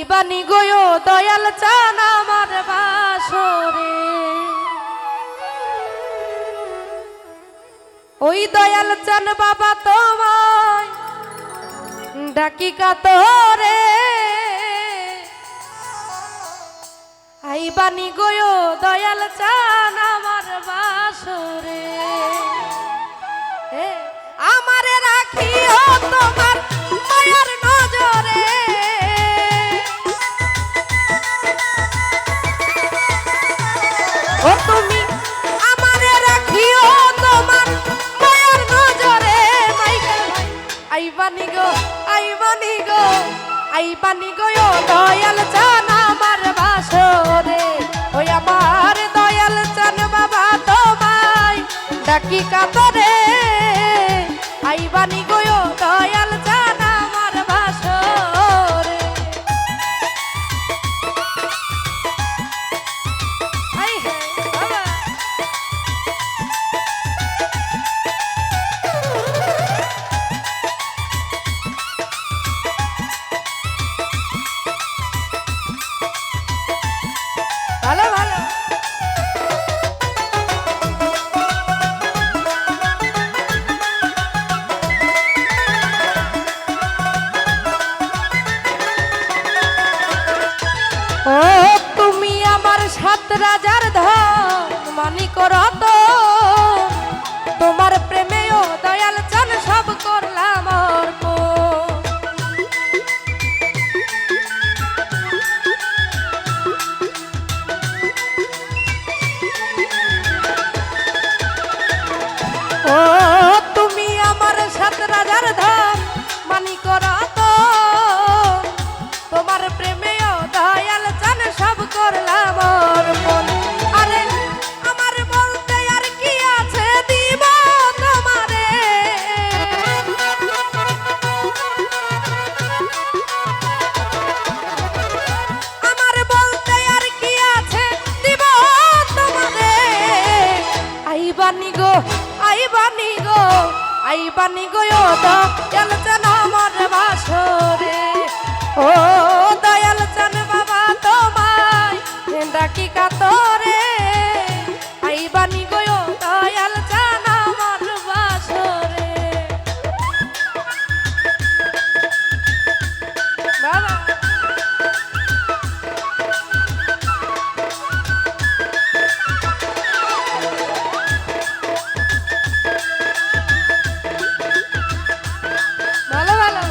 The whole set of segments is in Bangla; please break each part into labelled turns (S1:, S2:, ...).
S1: আইবানি গয়ো দয়াল চান আমার বাসরে, ওই দয়াল চান বাবা তোমায় ডাকি কাতরে। আইবানি গয়ো দয়াল চান আমার বাসরে, আমারে রাখিও তোমার মায়ার নজরে। ও তুমি আমারে রাখিও তোমার মায়ার নজরে। মাইকেল ভাই আইবানি গো আইবানি গো আইবানি গো দয়াল চান আমার বাসরে, ওই আমার দয়াল চান বাবা তোমায় ডাকি কাতরে। আইবানি গো দয়াল চান আমার বাসরে। আই হে বাবা ভালো ভালো ও তুমি আমার সাত রাজার ধন মানিক রত, তোমার প্রেমে ও দয়াল চান সব করলাম অর্পণ। ও তুমি আমার সাত রাজার ধন মানিক রত, তোমার প্রেমে ও দয়াল চান সব করলাম অর্পণ। আরে আমার বলতে আর কি আছে দিব তোমারে, আমার বলতে আর কি আছে দিব তোমারে। আইবানি গো আইবানি গো আইবানি গো দয়াল চান আমার বাসরে, ও দয়াল চান বাবা তোমায় ডাকি কাতরে। আইবানি গো দয়াল চান আমার বাসরে। বাবা ভালো ভালো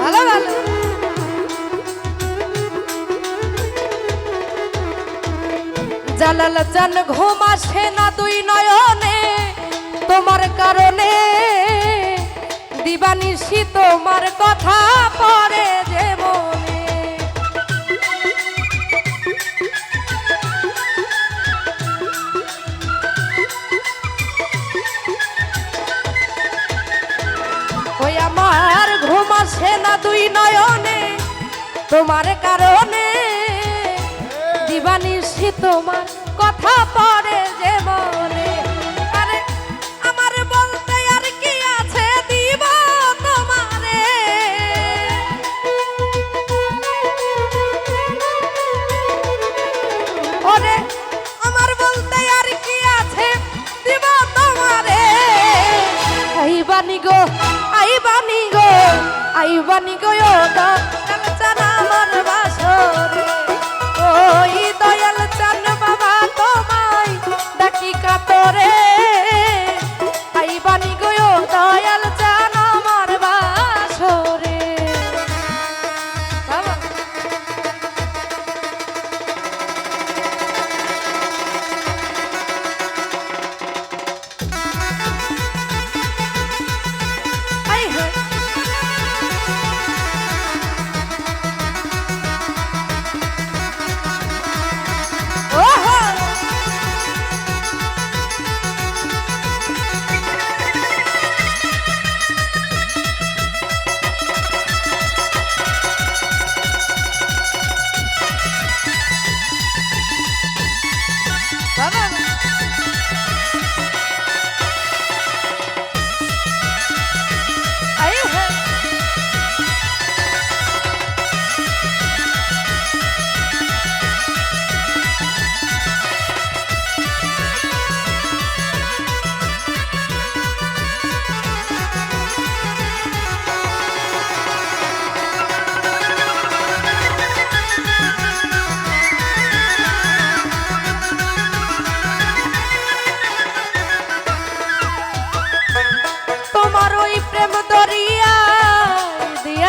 S1: ভালো ভালো জালাল চান ঘুম আসে না দুই নয়নে, তোমার কারণে দিবানিশি তোমার কথা পড়ে যে মনে। ওই আমার ঘুম আসে না দুই নয়নে, তোমার কারণে দিবানিশি তোমার কথা পড়ে যে মনে। আরে আমার বলতে আর কি আছে দিব তোমারে, ওরে আমার বলতে আর কি আছে দিব তোমারে। আইবানি গো আইবানি গো আইবানি গো দয়াল চান আমার বাসরে, ওই দয়াল চান বাবা তোমায় ডাকি কাতরে। আইবানি গো দয়াল চান আমার বাসরে। বাবা আই হে ওহো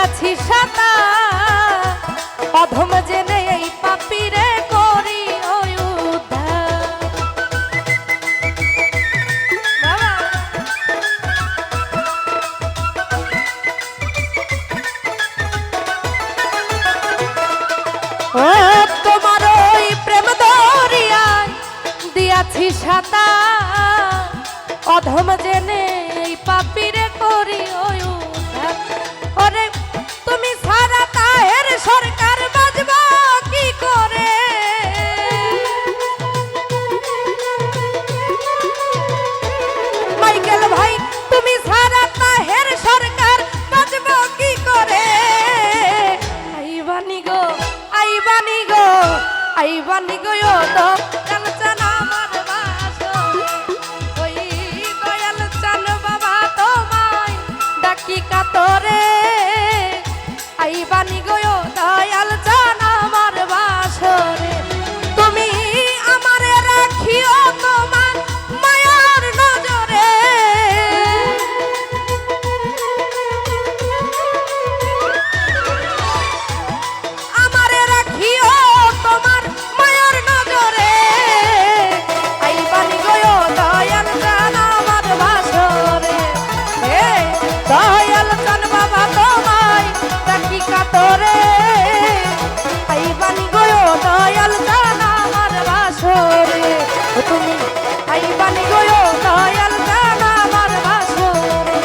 S1: দিয়াছি সাতা অধম জেনে এই পাপিরে করি ওই উদ্ধার। বাবা ও তোমার ওই প্রেম দরিয়ায় দিয়াছি সাতা অধম জেনে এই পাপিরে করি ওই উদ্ধার। ওরে তুমি সারা তাহের সরকার বাজবা কি করে? মাইকেল ভাই তুমি সারা তাহের সরকার বাজবা কি করে? আইবানি গো আইবানি গো আইবানি গো ও তো কালচানা আমার বাসরে ওই দয়াল চান বাবা তোমায় ডাকি কাতরে। আইবানি গো ও দয়াল চান আমার বাসরে তুমি আমারে রাখিও তোমার মায়ার নজরে। আমারে রাখিও তোমার মায়ার নজরে। আইবানি গো ও দয়াল চান আমার বাসরে দয়াল চান বাবা তোমায় ডাকি কাতরে। আইবানি গো ও দয়াল চান আমার বাসরে তুমি আইবানি গো ও দয়াল চান আমার বাসরে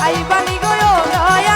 S1: আইবানি গো ও দয়াল